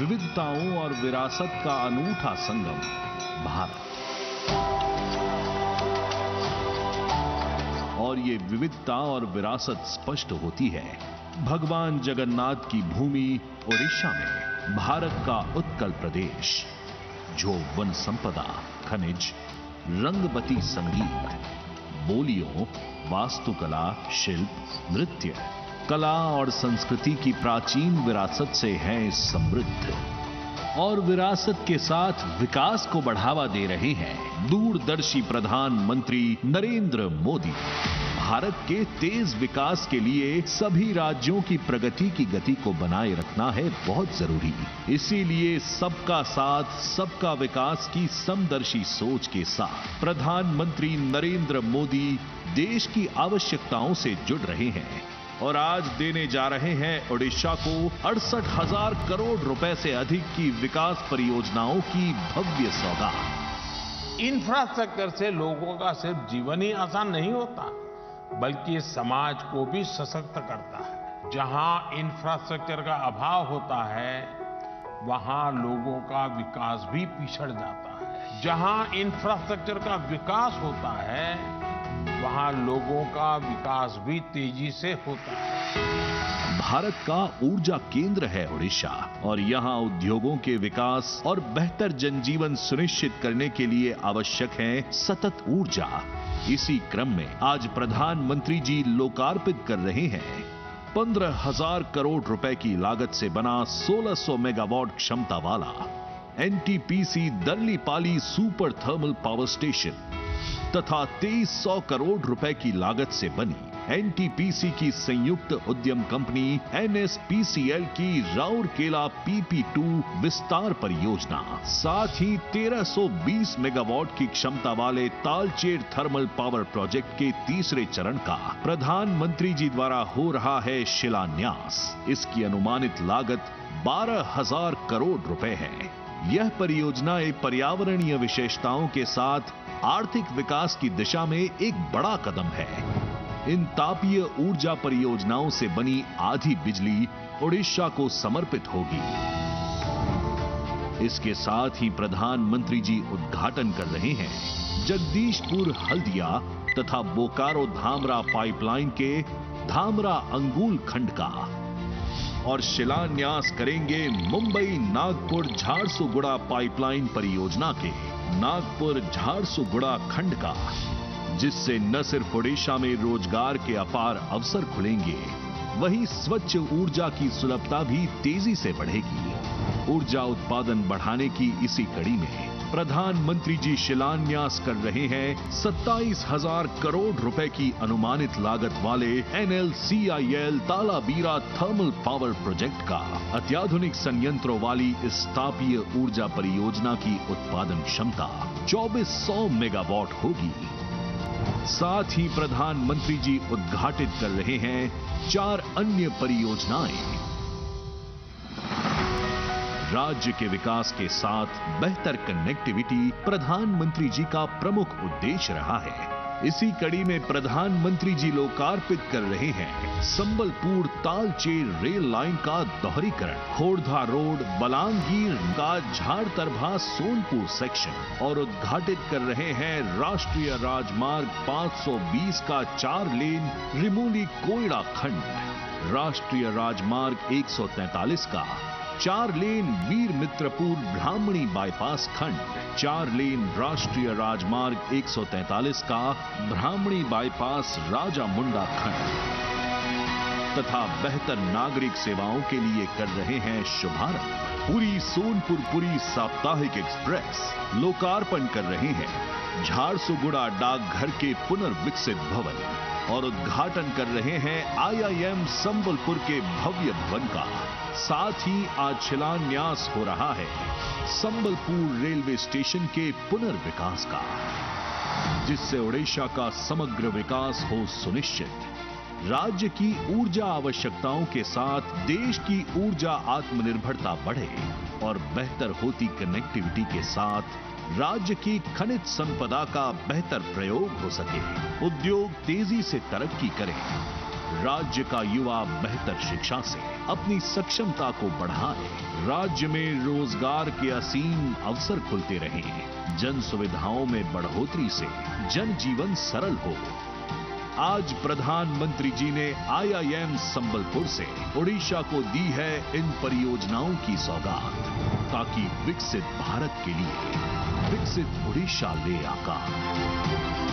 विविधताओं और विरासत का अनूठा संगम भारत। और ये विविधता और विरासत स्पष्ट होती है भगवान जगन्नाथ की भूमि ओडिशा में, भारत का उत्कल प्रदेश, जो वन संपदा, खनिज, रंगवती संगीत, बोलियों, वास्तुकला, शिल्प, नृत्य, कला और संस्कृति की प्राचीन विरासत से है समृद्ध। और विरासत के साथ विकास को बढ़ावा दे रहे हैं दूरदर्शी प्रधानमंत्री नरेंद्र मोदी। भारत के तेज विकास के लिए सभी राज्यों की प्रगति की गति को बनाए रखना है बहुत जरूरी। इसीलिए सबका साथ, सबका विकास की समदर्शी सोच के साथ प्रधानमंत्री नरेंद्र मोदी देश की आवश्यकताओं से जुड़ रहे हैं और आज देने जा रहे हैं ओडिशा को 68,000 करोड़ रुपए से अधिक की विकास परियोजनाओं की भव्य सौगात। इंफ्रास्ट्रक्चर से लोगों का सिर्फ जीवन ही आसान नहीं होता, बल्कि समाज को भी सशक्त करता है। जहां इंफ्रास्ट्रक्चर का अभाव होता है, वहां लोगों का विकास भी पिछड़ जाता है। जहां इंफ्रास्ट्रक्चर का विकास होता है, वहां लोगों का विकास भी तेजी से होता है। भारत का ऊर्जा केंद्र है ओडिशा और यहां उद्योगों के विकास और बेहतर जनजीवन सुनिश्चित करने के लिए आवश्यक है सतत ऊर्जा। इसी क्रम में आज प्रधानमंत्री जी लोकार्पित कर रहे हैं 15,000 करोड़ रुपए की लागत से बना 1600 मेगावाट क्षमता वाला NTPC Darlipali super thermal power station तथा 2300 करोड़ रुपए की लागत से बनी एनटीपीसी की संयुक्त उद्यम कंपनी एनएसपीसीएल की राउरकेला PP2 विस्तार परियोजना, साथ ही 1320 मेगावाट की क्षमता वाले तालचेर थर्मल पावर प्रोजेक्ट के तीसरे चरण का प्रधानमंत्री जी द्वारा हो रहा है शिलान्यास। इसकी अनुमानित लागत 12,000 करोड़ रुपए है। यह परियोजनाएं पर्यावरणीय विशेषताओं के साथ आर्थिक विकास की दिशा में एक बड़ा कदम है। इन तापीय ऊर्जा परियोजनाओं से बनी आधी बिजली ओडिशा को समर्पित होगी। इसके साथ ही प्रधानमंत्री जी उद्घाटन कर रहे हैं जगदीशपुर हल्दिया तथा बोकारो धामरा पाइपलाइन के धामरा अंगुल खंड का और शिलान्यास करेंगे मुंबई नागपुर झारसुगुड़ा पाइपलाइन परियोजना के नागपुर झारसुगुड़ा खंड का, जिससे न सिर्फ ओडिशा में रोजगार के अपार अवसर खुलेंगे, वहीं स्वच्छ ऊर्जा की सुलभता भी तेजी से बढ़ेगी। ऊर्जा उत्पादन बढ़ाने की इसी कड़ी में प्रधानमंत्री जी शिलान्यास कर रहे हैं 27,000 करोड़ रुपए की अनुमानित लागत वाले NLCIL Talabira thermal power project का। अत्याधुनिक संयंत्रों वाली इस तापीय ऊर्जा परियोजना की उत्पादन क्षमता 2400 मेगावाट होगी। साथ ही प्रधानमंत्री जी उद्घाटित कर रहे हैं 4 अन्य परियोजनाएं। राज्य के विकास के साथ बेहतर कनेक्टिविटी प्रधानमंत्री जी का प्रमुख उद्देश्य रहा है। इसी कड़ी में प्रधानमंत्री जी लोकार्पित कर रहे हैं संबलपुर तालचेर रेल लाइन का दोहरीकरण, खोड़धा रोड बलांगीर का झाड़तरभा सोनपुर सेक्शन और उद्घाटित कर रहे हैं राष्ट्रीय राजमार्ग 520 का 4 लेन रिमोली कोयड़ा खंड, राष्ट्रीय राजमार्ग 143 का 4 लेन वीर मित्रपुर ब्राह्मणी बाईपास खंड, 4 लेन राष्ट्रीय राजमार्ग 143 का ब्राह्मणी बाईपास राजा मुंडा खंड तथा बेहतर नागरिक सेवाओं के लिए कर रहे हैं शुभारंभ। पुरी सोनपुर पुरी साप्ताहिक एक्सप्रेस लोकार्पण कर रहे हैं झारसुगुड़ा डाकघर के पुनर्विकसित भवन और उद्घाटन कर रहे हैं IIM संबलपुर के भव्य भवन का। साथ ही आज शिलान्यास हो रहा है संबलपुर रेलवे स्टेशन के पुनर्विकास का, जिससे ओडिशा का समग्र विकास हो सुनिश्चित। राज्य की ऊर्जा आवश्यकताओं के साथ देश की ऊर्जा आत्मनिर्भरता बढ़े और बेहतर होती कनेक्टिविटी के साथ राज्य की खनिज संपदा का बेहतर प्रयोग हो सके, उद्योग तेजी से तरक्की करें। राज्य का युवा बेहतर शिक्षा से अपनी सक्षमता को बढ़ाए, राज्य में रोजगार के असीम अवसर खुलते रहें, जन सुविधाओं में बढ़ोतरी से जनजीवन सरल हो। आज प्रधानमंत्री जी ने IIM संबलपुर से ओडिशा को दी है इन परियोजनाओं की सौगात, ताकि विकसित भारत के लिए विकसित ओडिशा ले आकार।